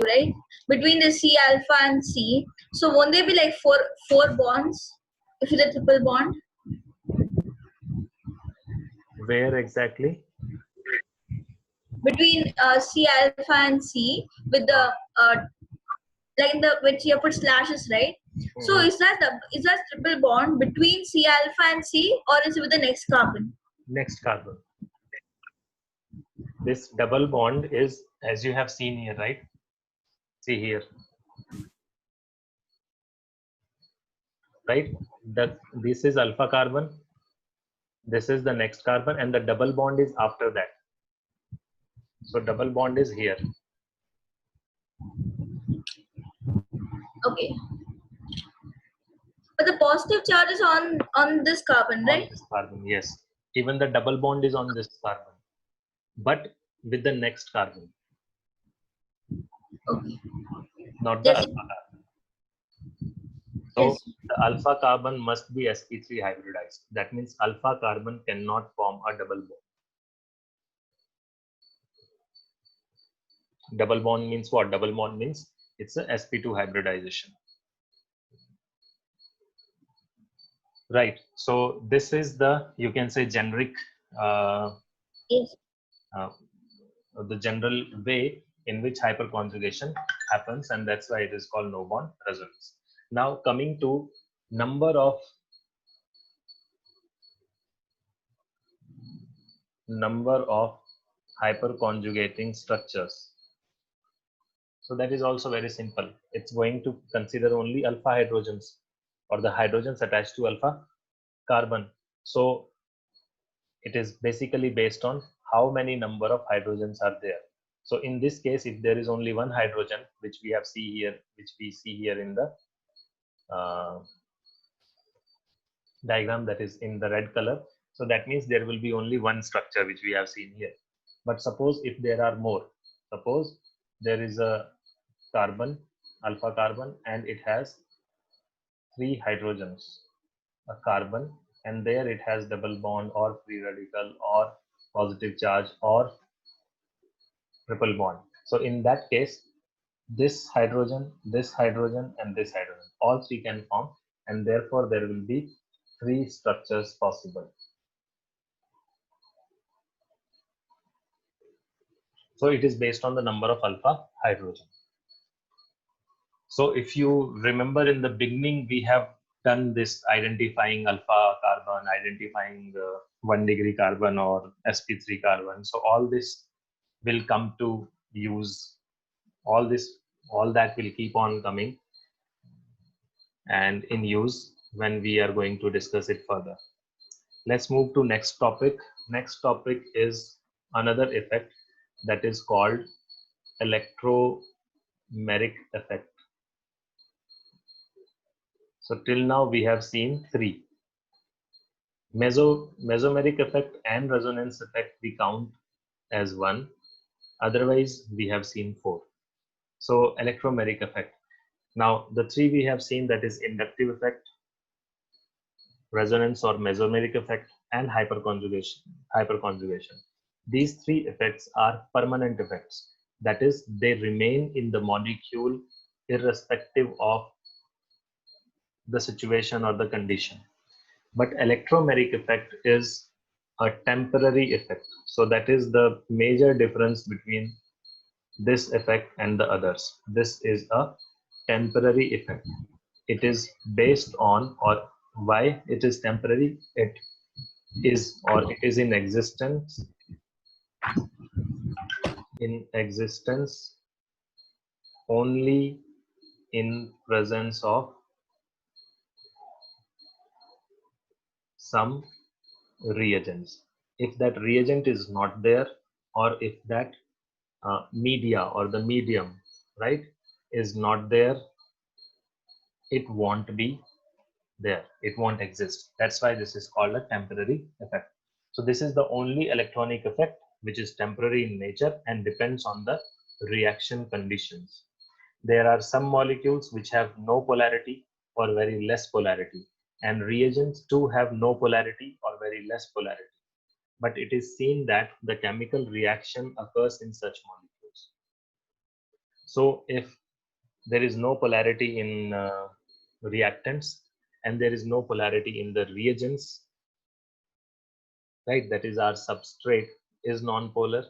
right? Between the C alpha and C. So won't there be like four bonds if it's a triple bond? Where exactly? Between C alpha and C with the like in the which you put slashes, right? So is that triple bond between C alpha and C, or is it with the next carbon? Next carbon. This double bond is, as you have seen here, right? See here, right? This is alpha carbon. This is the next carbon, and the double bond is after that. So double bond is here. Okay. But the positive charge is on this carbon, right? On this carbon, yes. Even the double bond is on this carbon, but with the next carbon, Okay. not the Yes. alpha carbon. So Yes. the alpha carbon must be sp3 hybridized. That means alpha carbon cannot form a double bond. Double bond means what? Double bond means it's a sp2 hybridization. Right. So this is the, you can say, generic Yes. the general way in which hyperconjugation happens, and that's why it is called no bond resonance. Now coming to number of hyperconjugating structures. So that is also very simple. It's going to consider only alpha hydrogens or the hydrogens attached to alpha carbon. So it is basically based on how many number of hydrogens are there. So in this case, if there is only one hydrogen, which we see here in the diagram, that is in the red color. So that means there will be only one structure which we have seen here. But suppose if there are more, suppose there is a carbon, alpha carbon, and it has 3 hydrogens, a carbon, and there it has double bond or free radical or positive charge or triple bond. So in that case, this hydrogen, and this hydrogen, all three can form, and therefore there will be 3 structures possible. So it is based on the number of alpha hydrogen. So if you remember in the beginning, we have done this identifying alpha carbon, identifying 1 degree carbon or sp3 carbon. So all this will come to use, all that will keep on coming and in use when we are going to discuss it further. Let's move to next topic. Next topic is another effect that is called electromeric effect. So till now we have seen 3. Mesomeric effect and resonance effect we count as 1. Otherwise we have seen 4. So electromeric effect. Now the 3 we have seen, that is inductive effect, resonance or mesomeric effect, and hyperconjugation. These 3 effects are permanent effects. That is, they remain in the molecule irrespective of the situation or the condition. But electromeric effect is a temporary effect. So that is the major difference between this effect and the others. This is a temporary effect. It is based on, or why it is temporary, it is in existence only in presence of some reagents. If that reagent is not there, or if that media or the medium, right, is not there, it won't be there, it won't exist. That's why this is called a temporary effect. So this is the only electronic effect which is temporary in nature and depends on the reaction conditions. There are some molecules which have no polarity or very less polarity, and reagents too have no polarity or very less polarity. But it is seen that the chemical reaction occurs in such molecules. So if there is no polarity in reactants and there is no polarity in the reagents, right? That is, our substrate is non-polar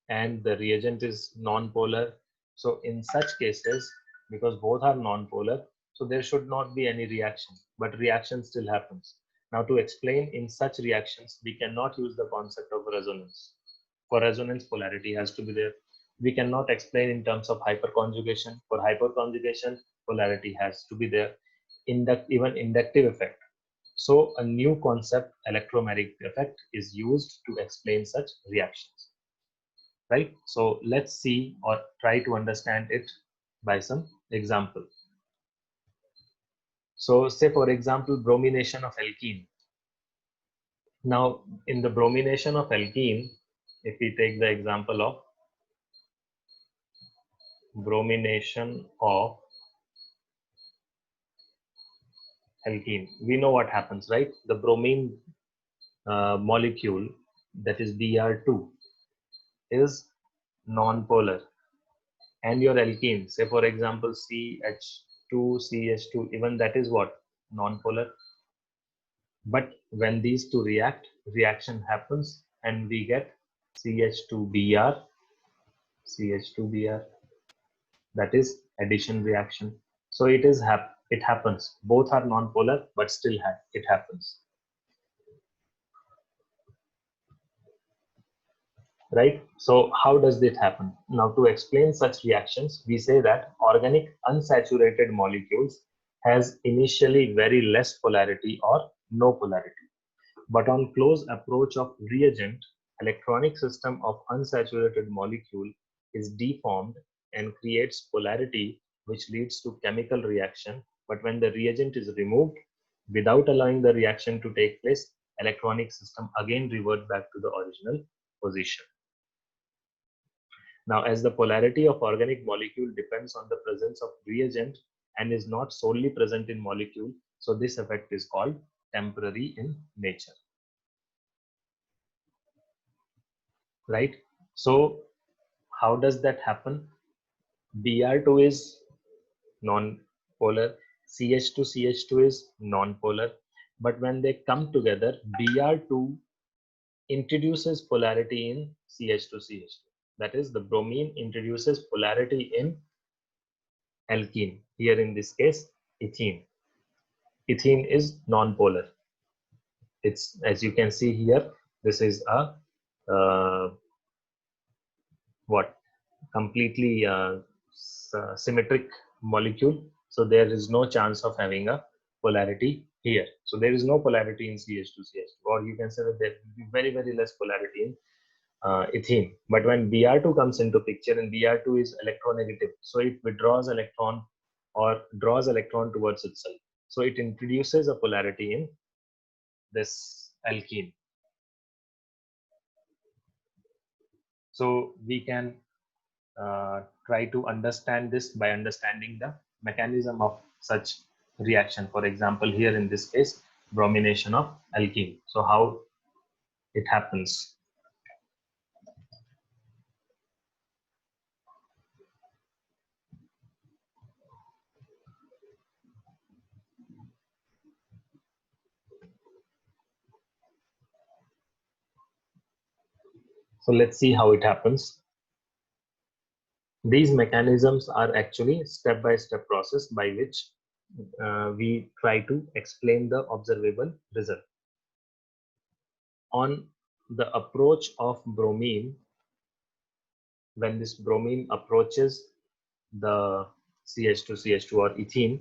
and the reagent is non-polar. So in such cases, because both are non-polar, so there should not be any reaction, but reaction still happens. Now, to explain in such reactions, we cannot use the concept of resonance. For resonance, polarity has to be there. We cannot explain in terms of hyperconjugation. For hyperconjugation, polarity has to be there. Even inductive effect. So a new concept, electromagnetic effect, is used to explain such reactions. Right? So let's see or try to understand it by some example. So say, for example, bromination of alkene. Now, in the bromination of alkene, if we take the example of bromination of alkene, we know what happens, right? The bromine molecule, that is Br2, is non-polar, and your alkene, say for example CH2CH2, even that is what? Non-polar. But when these two react, reaction happens and we get CH2Br, CH2Br, that is addition reaction. So it happens. Both are non-polar, but still it happens. Right? So how does it happen? Now, to explain such reactions, we say that organic unsaturated molecules has initially very less polarity or no polarity. But on close approach of reagent, electronic system of unsaturated molecule is deformed and creates polarity, which leads to chemical reaction. But when the reagent is removed, without allowing the reaction to take place, electronic system again revert back to the original position. Now, as the polarity of organic molecule depends on the presence of reagent and is not solely present in molecule, so this effect is called temporary in nature. Right? So how does that happen? Br2 is non-polar, CH2CH2 is non-polar, but when they come together, Br2 introduces polarity in CH2CH2. That is, the bromine introduces polarity in alkene. Here in this case, ethene. Ethene is non-polar. It's, as you can see here, this is a completely symmetric molecule. So there is no chance of having a polarity here. So there is no polarity in CH2CH2, or you can say that there will be very, very less polarity in ethene. But when Br2 comes into picture, and Br2 is electronegative, so it withdraws electron or draws electron towards itself. So it introduces a polarity in this alkene. So we can try to understand this by understanding the mechanism of such reaction. For example, here in this case, bromination of alkene. So how it happens? So let's see how it happens. These mechanisms are actually step-by-step process by which we try to explain the observable result. On the approach of bromine, when this bromine approaches the CH2CH2 or ethene,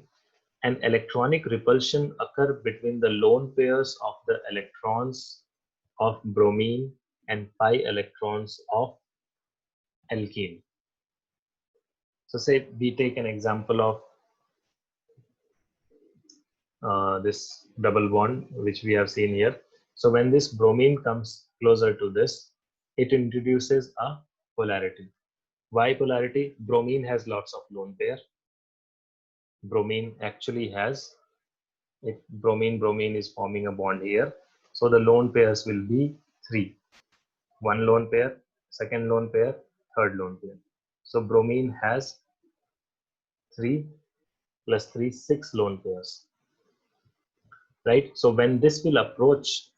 an electronic repulsion occur between the lone pairs of the electrons of bromine and pi electrons of alkene. So say we take an example of this double bond which we have seen here. So when this bromine comes closer to this, it introduces a polarity. Why polarity? Bromine has lots of lone pair. Bromine actually has, if bromine is forming a bond here, so the lone pairs will be 3. One lone pair, second lone pair, third lone pair. So bromine has 3 plus 3, 6 lone pairs, right? So when this will approach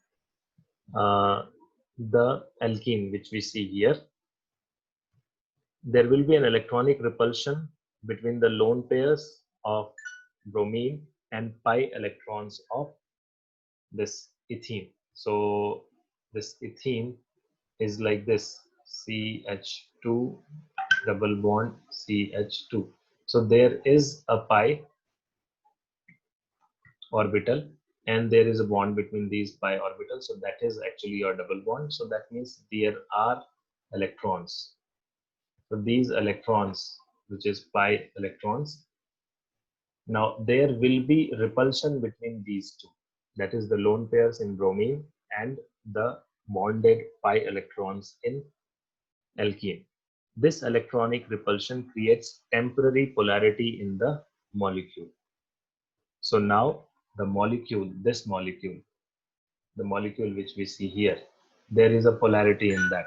the alkene, which we see here, there will be an electronic repulsion between the lone pairs of bromine and pi electrons of this ethene. So this ethene is like this, CH2 double bond CH2. So there is a pi orbital and there is a bond between these pi orbitals. So that is actually your double bond. So that means there are electrons. So these electrons, which is pi electrons, now there will be repulsion between these two. That is the lone pairs in bromine and the bonded pi electrons in alkene. This electronic repulsion creates temporary polarity in the molecule. So now the molecule, this molecule, the molecule which we see here, there is a polarity in that.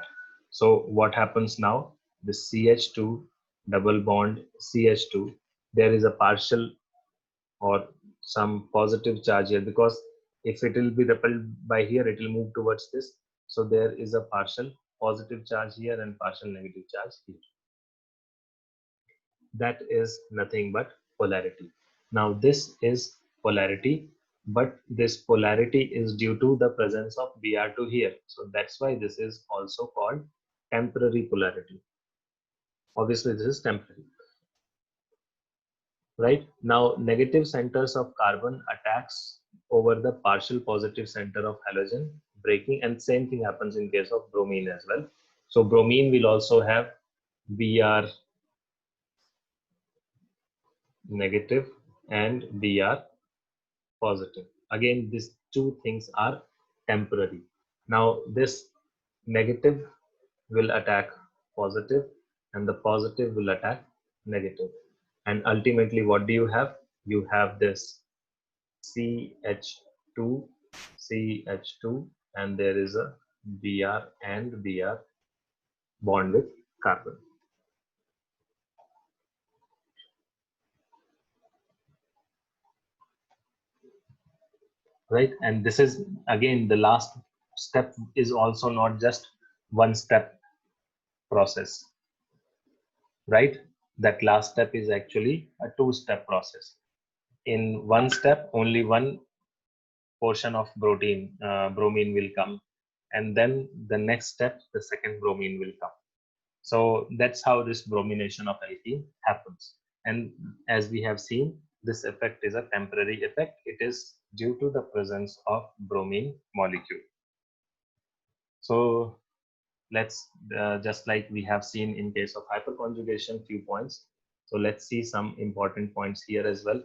So what happens now? The CH2 double bond CH2, there is a partial or some positive charge here, because if it will be repelled by here, it will move towards this. So there is a partial positive charge here and partial negative charge here. That is nothing but polarity. Now this is polarity, but this polarity is due to the presence of Br2 here. So that's why this is also called temporary polarity. Obviously this is temporary. Right now, negative centers of carbon attacks over the partial positive center of halogen, breaking, and same thing happens in case of bromine as well. So bromine will also have Br negative and Br positive. Again, these two things are temporary. Now this negative will attack positive and the positive will attack negative. And ultimately, what do you have? You have this CH2, CH2, and there is a Br and Br bond with carbon. Right, and this is again the last step is also not just one step process, right? That last step is actually a two-step process. In one step, only one portion of bromine will come, and then the next step, the second bromine will come. So that's how this bromination of alkene happens. And as we have seen, this effect is a temporary effect. It is due to the presence of bromine molecule. So let's just like we have seen in case of hyperconjugation, few points. So let's see some important points here as well.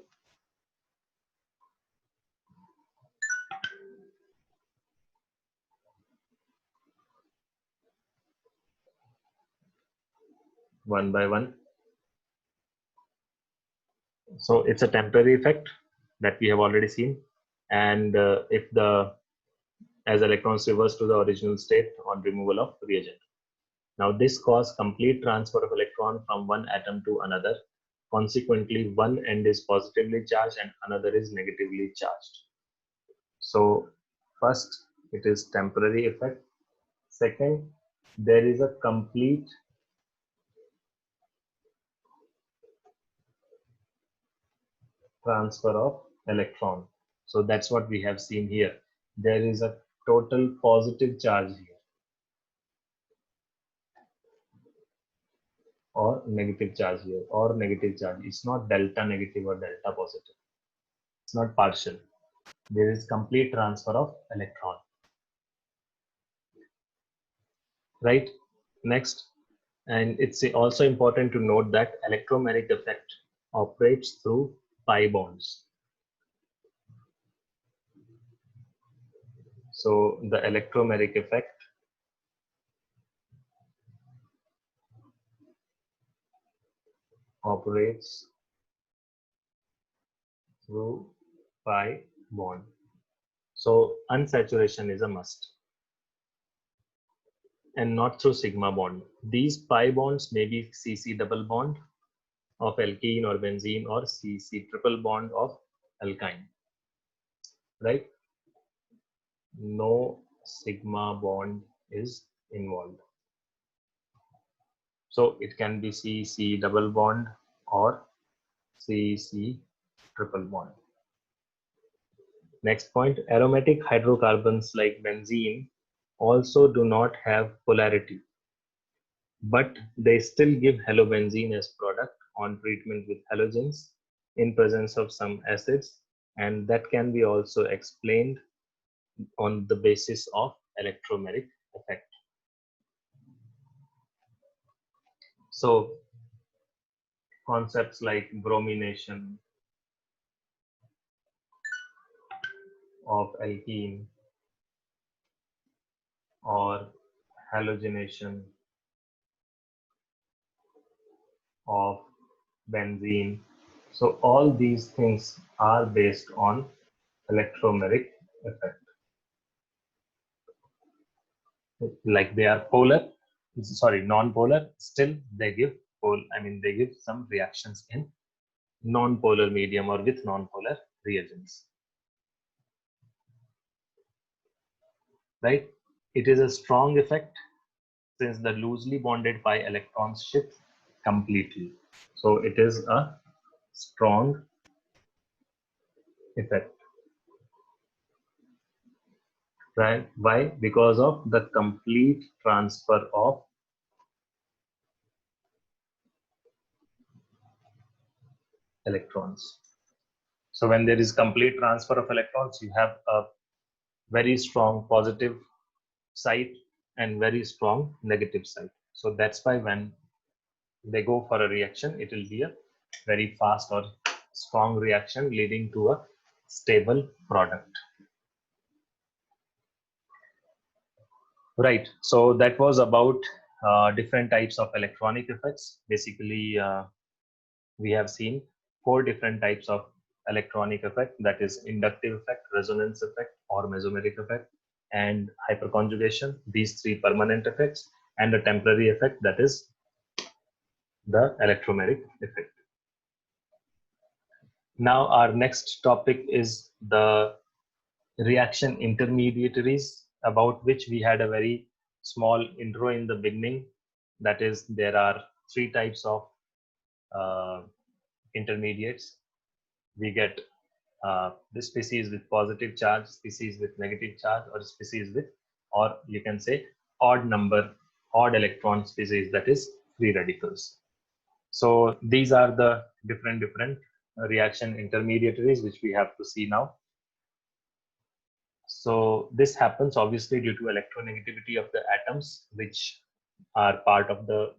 One by one. So it's a temporary effect that we have already seen. And if the as electrons reverse to the original state on removal of reagent. Now this causes complete transfer of electron from one atom to another. Consequently, one end is positively charged and another is negatively charged. So first, it is temporary effect. Second, there is a complete transfer of electron. So that's what we have seen here. There is a total positive charge here or negative charge here or negative charge. It's not delta negative or delta positive. It's not partial. There is complete transfer of electron. Right? Next, and it's also important to note that electromagnetic effect operates through pi bonds. So the electromagnetic effect operates through pi bond. So unsaturation is a must. and not through sigma bond. These pi bonds may be CC double bond of alkene or benzene or CC triple bond of alkyne, right? No sigma bond is involved. So it can be CC double bond or CC triple bond. Next point, aromatic hydrocarbons like benzene also do not have polarity, but they still give halobenzene as product on treatment with halogens in presence of some acids, and that can be also explained on the basis of electromeric effect. So concepts like bromination of alkene or halogenation of benzene. So all these things are based on electromeric effect. Like they are polar, sorry, non-polar, still they give they give some reactions in non-polar medium or with non-polar reagents. Right? It is a strong effect since the loosely bonded pi electrons shift completely. So it is a strong effect. Right? Why? Because of the complete transfer of electrons. So when there is complete transfer of electrons, you have a very strong positive side and very strong negative side. So that's why when they go for a reaction, it will be a very fast or strong reaction leading to a stable product. Right. So that was about different types of electronic effects. Basically, we have seen 4 different types of electronic effect, that is inductive effect, resonance effect, or mesomeric effect, and hyperconjugation, these 3 permanent effects, and a temporary effect, that is the electromeric effect. Now our next topic is the reaction intermediaries, about which we had a very small intro in the beginning. That is, there are 3 types of intermediates. We get this species with positive charge, species with negative charge, or species with, or you can say odd electron species, that is free radicals. So these are the different reaction intermediaries which we have to see now. So this happens obviously due to electronegativity of the atoms, which are part of the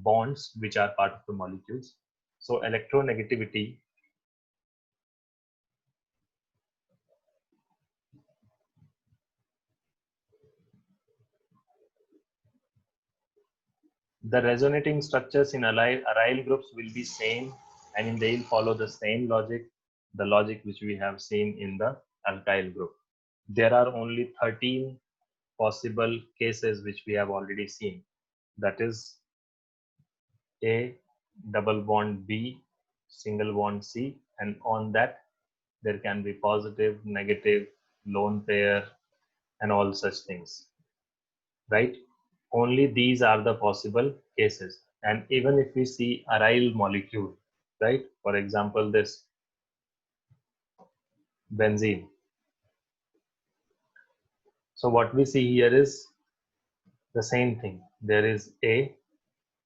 bonds, which are part of the molecules. So electronegativity the resonating structures in aryl groups will be same. I mean, they will follow the same logic, the logic which we have seen in the alkyl group. There are only 13 possible cases which we have already seen. That is A double bond B single bond C, and on that there can be positive, negative, lone pair, and all such things, right? Only these are the possible cases. And even if we see aryl molecule, right? For example, this benzene. So what we see here is the same thing. There is A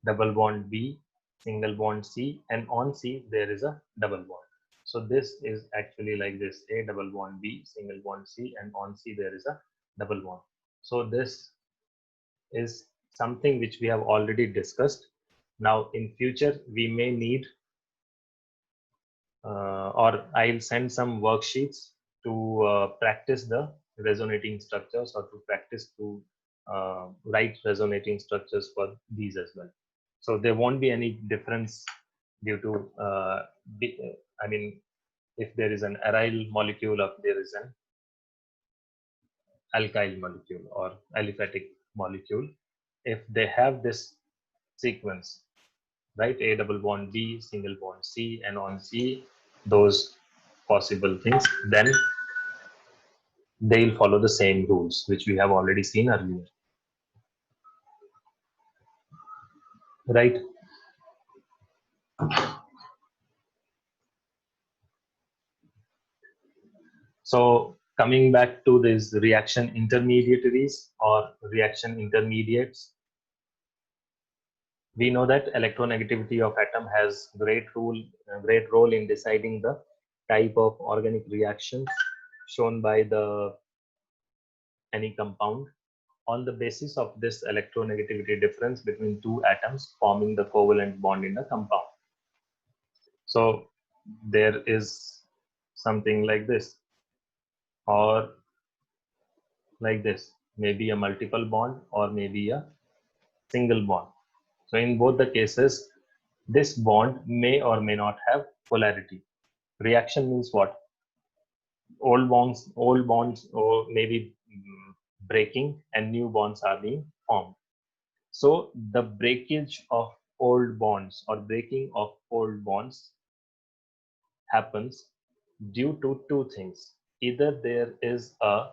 double bond B single bond C, and on C there is a double bond. So this is actually like this: A double bond B single bond C, and on C there is a double bond. So this is something which we have already discussed. Now in future we may need or I'll send some worksheets to practice the resonating structures, or to practice to write resonating structures for these as well. So there won't be any difference due to, I mean, if there is an aryl molecule or there is an alkyl molecule or aliphatic molecule. if they have this sequence, right? A double bond B, single bond C, and on C, those possible things, then they'll follow the same rules, which we have already seen earlier, right? So coming back to these reaction intermediaries or reaction intermediates, we know that electronegativity of atom has great role in deciding the type of organic reactions shown by any compound. On the basis of this electronegativity difference between two atoms forming the covalent bond in a compound. So there is something like this, or like this, maybe a multiple bond or maybe a single bond. So in both the cases, this bond may or may not have polarity. Reaction means what? Old bonds, or maybe breaking, and new bonds are being formed. So the breakage of old bonds or breaking of old bonds happens due to two things. Either there is a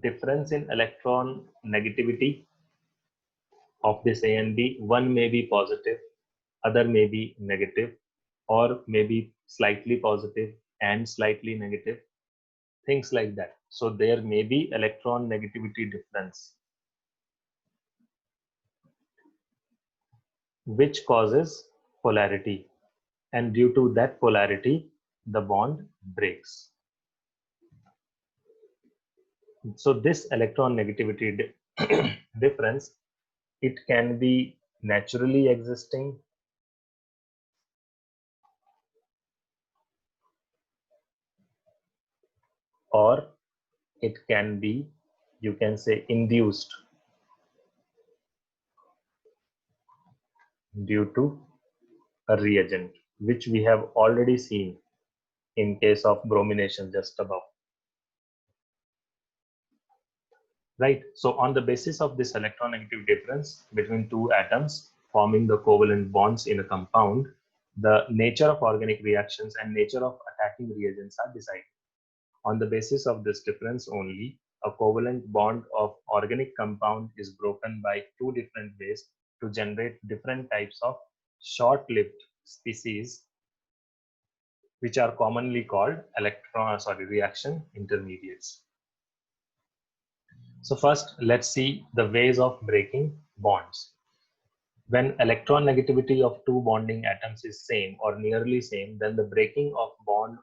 difference in electron negativity of this A and B. One may be positive, other may be negative, or maybe slightly positive and slightly negative, things like that. So there may be electron negativity difference, which causes polarity, and due to that polarity, the bond breaks. So this electron negativity difference, it can be naturally existing, or it can be, you can say, induced due to a reagent, which we have already seen in case of bromination just above. Right. So on the basis of this electronegative difference between two atoms forming the covalent bonds in a compound, the nature of organic reactions and nature of attacking reagents are decided. On the basis of this difference only, a covalent bond of organic compound is broken by two different ways to generate different types of short-lived species, which are commonly called reaction intermediates. So first, let's see the ways of breaking bonds. When electron negativity of two bonding atoms is same or nearly same, then the breaking of bond,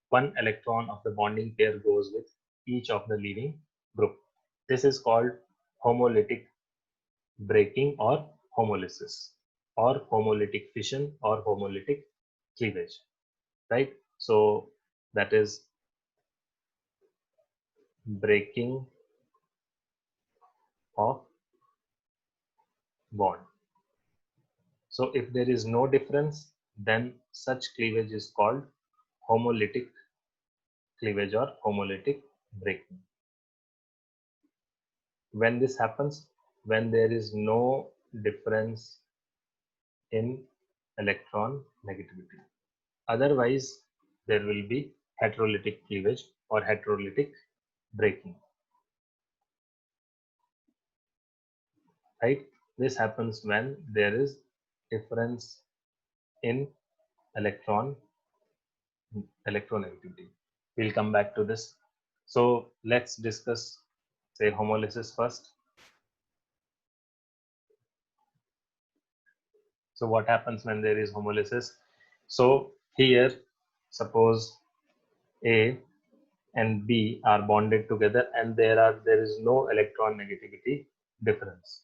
one electron of the bonding pair goes with each of the leaving group. This is called homolytic breaking or homolysis, or homolytic fission or homolytic cleavage, right? So that is breaking of bond. So if there is no difference, then such cleavage is called homolytic cleavage or homolytic breaking. When this happens, when there is no difference in electron negativity. Otherwise, there will be heterolytic cleavage or heterolytic breaking. Right? This happens when there is difference in electronegativity. We'll come back to this. So let's discuss, say, homolysis first. So what happens when there is homolysis? So here, suppose A and B are bonded together and there is no electron negativity difference.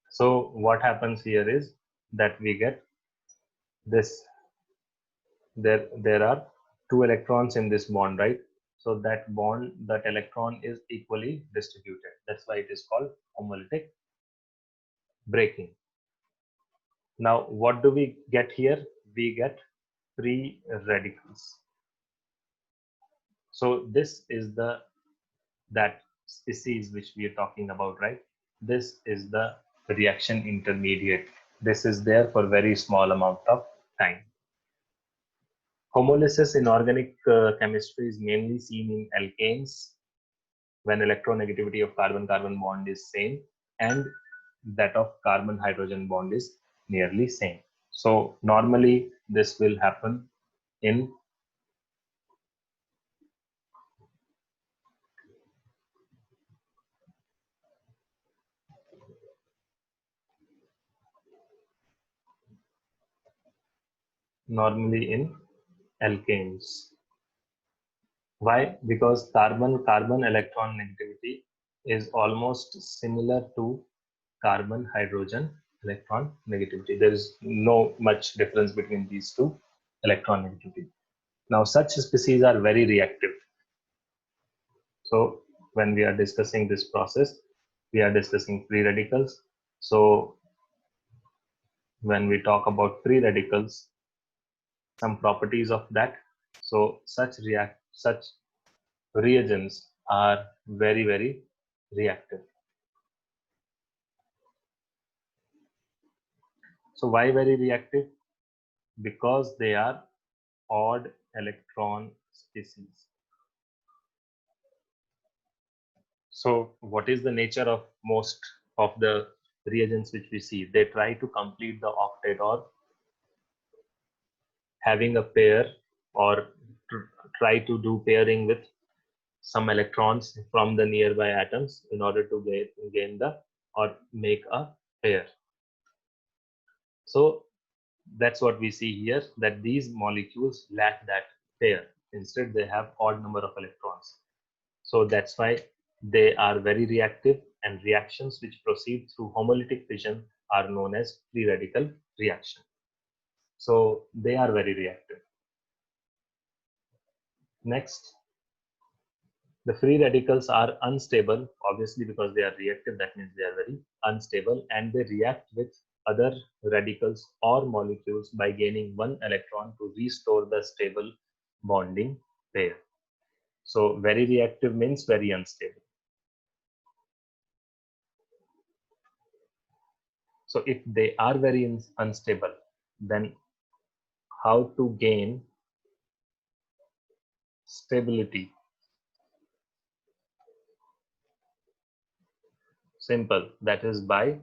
So what happens here is that we get this, there are two electrons in this bond, right? So that electron is equally distributed. That's why it is called homolytic breaking. Now, what do we get here? We get free radicals. So this is that species which we are talking about, right? this is the reaction intermediate. This is there for very small amount of time. Homolysis in organic chemistry is mainly seen in alkanes when electronegativity of carbon-carbon bond is same and that of carbon-hydrogen bond is nearly same. So normally this will happen in alkanes. Why? Because carbon-carbon electron negativity is almost similar to carbon-hydrogen electron negativity. There is no much difference between these two electron negativity. Now, such species are very reactive. So, when we are discussing this process, we are discussing free radicals. So, when we talk about free radicals, some properties of that. So, such reagents are very, very reactive. So why very reactive? Because they are odd electron species. So what is the nature of most of the reagents which we see? They try to complete the octet or having a pair or try to do pairing with some electrons from the nearby atoms in order to gain the or make a pair. So that's what we see here, that these molecules lack that pair. Instead, they have odd number of electrons. So that's why they are very reactive, and reactions which proceed through homolytic fission are known as free radical reaction. So they are very reactive. Next, the free radicals are unstable, obviously because they are reactive, that means they are very unstable, and they react with other radicals or molecules by gaining one electron to restore the stable bonding pair. So very reactive means very unstable. So if they are very unstable, then how to gain stability? Simple, that is by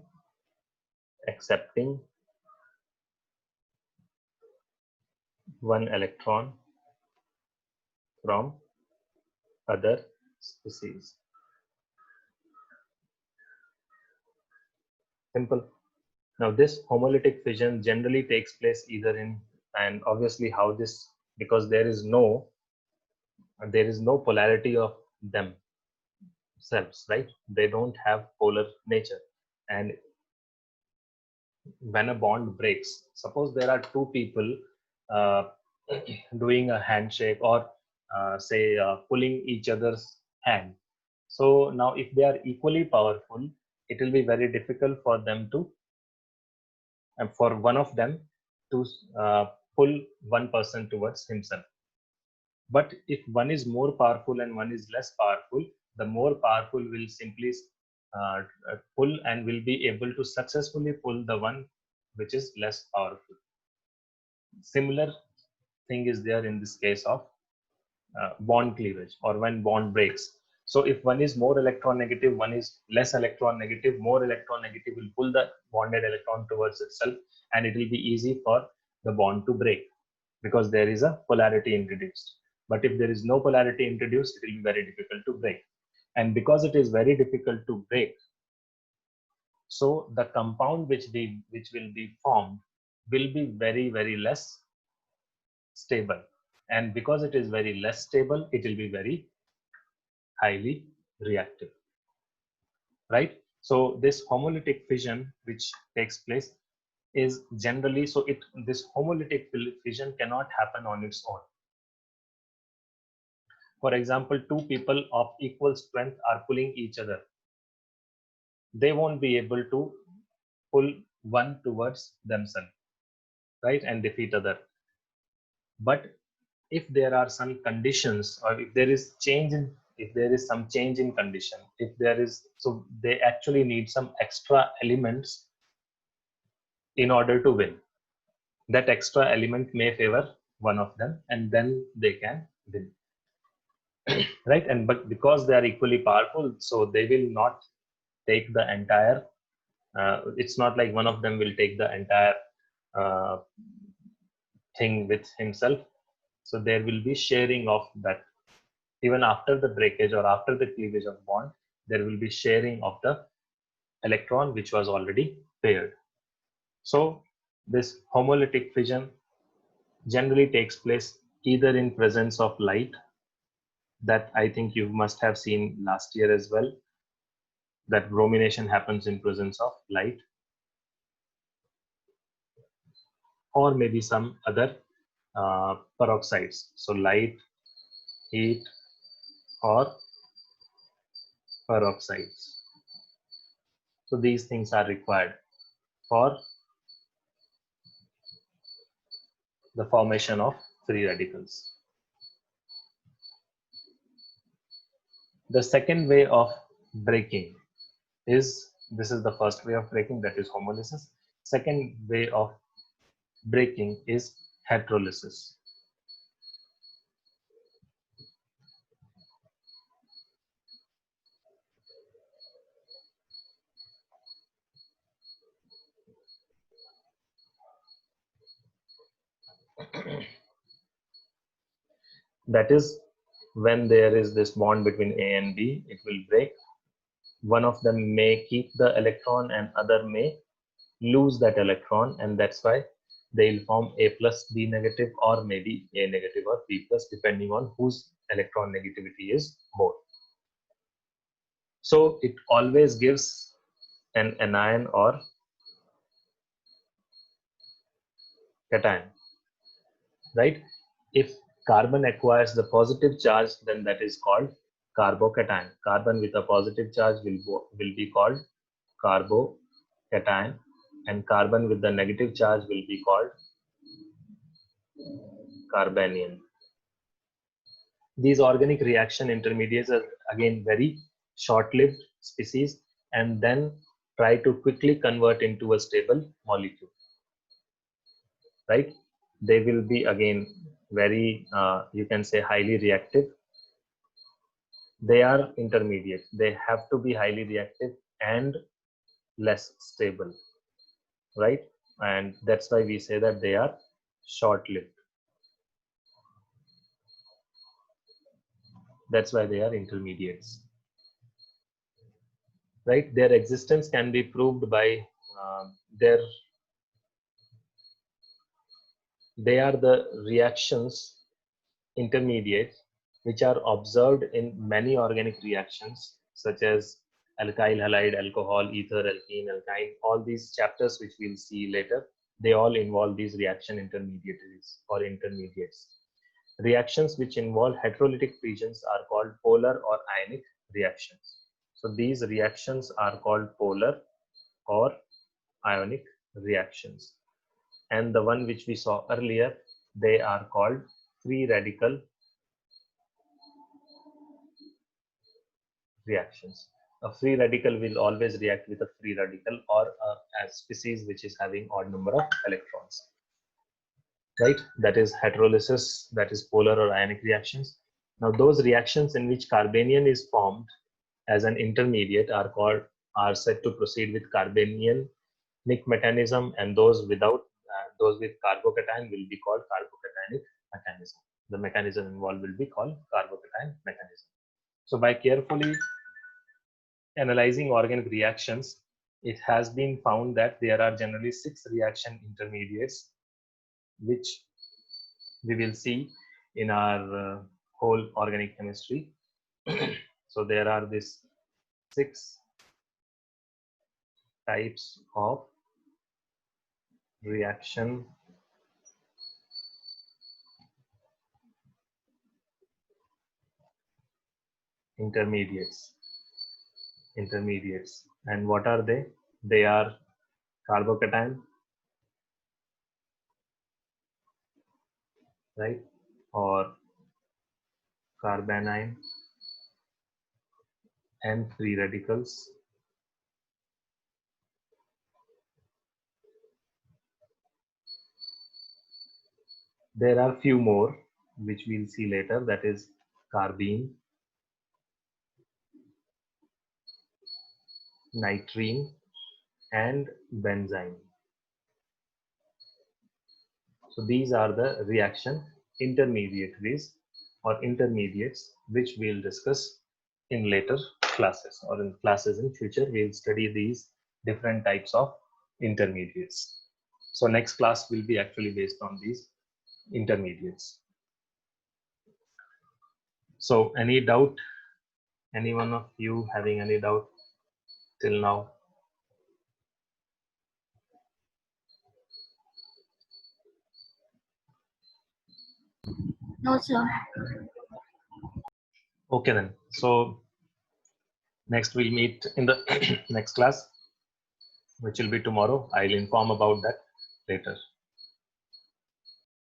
accepting one electron from other species. Simple. Now this homolytic fission generally takes place either in, and obviously how this, because there is no polarity of themselves, right? They don't have polar nature. And when a bond breaks, suppose there are two people uh, doing a handshake or say pulling each other's hand. So now if they are equally powerful, it will be very difficult for them to, and for one of them to pull one person towards himself. But if one is more powerful and one is less powerful, the more powerful will simply pull and will be able to successfully pull the one which is less powerful. Similar thing is there in this case of bond cleavage or when bond breaks. So if one is more electron negative, one is less electron negative, more electron negative will pull the bonded electron towards itself, and it will be easy for the bond to break because there is a polarity introduced. But if there is no polarity introduced, it will be very difficult to break. And because it is very difficult to break, so the compound which will be formed will be very, very less stable. And because it is very less stable, it will be very highly reactive, right? So this homolytic fission which takes place is generally, so this homolytic fission cannot happen on its own. For example, two people of equal strength are pulling each other. They won't be able to pull one towards themselves, right, and defeat other. But if there are some conditions or if there is change in if there is some change in condition, if there is, so they actually need some extra elements in order to win. That extra element may favor one of them, and then they can win. Right? And but because they are equally powerful, so they will not take the entire, it's not like one of them will take the entire uh, thing with himself. So there will be sharing of that. Even after the breakage or after the cleavage of bond, there will be sharing of the electron which was already paired. So this homolytic fission generally takes place either in presence of light, that I think you must have seen last year as well, that bromination happens in presence of light, or maybe some other peroxides. So light, heat, or peroxides. So these things are required for the formation of free radicals. The second way of breaking is, this is the first way of breaking, that is homolysis. Second way of breaking is heterolysis. That is when there is this bond between A and B, it will break. One of them may keep the electron and other may lose that electron, and that's why they'll form A plus B negative, or maybe A negative or B plus, depending on whose electron negativity is more. So it always gives an anion or cation, right? If carbon acquires the positive charge, then that is called carbocation. Carbon with a positive charge will be called carbocation, and carbon with the negative charge will be called carbanion. These organic reaction intermediates are again very short-lived species, and then try to quickly convert into a stable molecule, right? They will be again very, you can say, highly reactive. They are intermediate. They have to be highly reactive and less stable, right? And that's why we say that they are short-lived. That's why they are intermediates, right? Their existence can be proved by they are the reactions intermediate which are observed in many organic reactions, such as alkyl halide, alcohol, ether, alkene, alkyne. All these chapters which we'll see later, they all involve these reaction intermediaries or intermediates. Reactions which involve heterolytic regions are called polar or ionic reactions. So these reactions are called polar or ionic reactions. And the one which we saw earlier, they are called free radical reactions. A free radical will always react with a free radical or a species which is having odd number of electrons, right? That is heterolysis, that is polar or ionic reactions. Now those reactions in which carbanion is formed as an intermediate are said to proceed with carbanionic mechanism, and those without, those with carbocation will be called carbocationic mechanism. The mechanism involved will be called carbocation mechanism. So by carefully analyzing organic reactions, it has been found that there are generally 6 reaction intermediates, which we will see in our whole organic chemistry. So there are these 6 types of reaction intermediates. And what are they? They are carbocation, right, or carbanion, and free radicals. There are few more which we'll see later, that is carbene, nitrene, and benzene. So these are the reaction intermediaries or intermediates which we'll discuss in later classes, or in classes in future we'll study these different types of intermediates. So next class will be actually based on these intermediates. So any doubt? Any one of you having any doubt till now? No, sir. Okay then. So next we'll meet in the next class, which will be tomorrow. I'll inform about that later.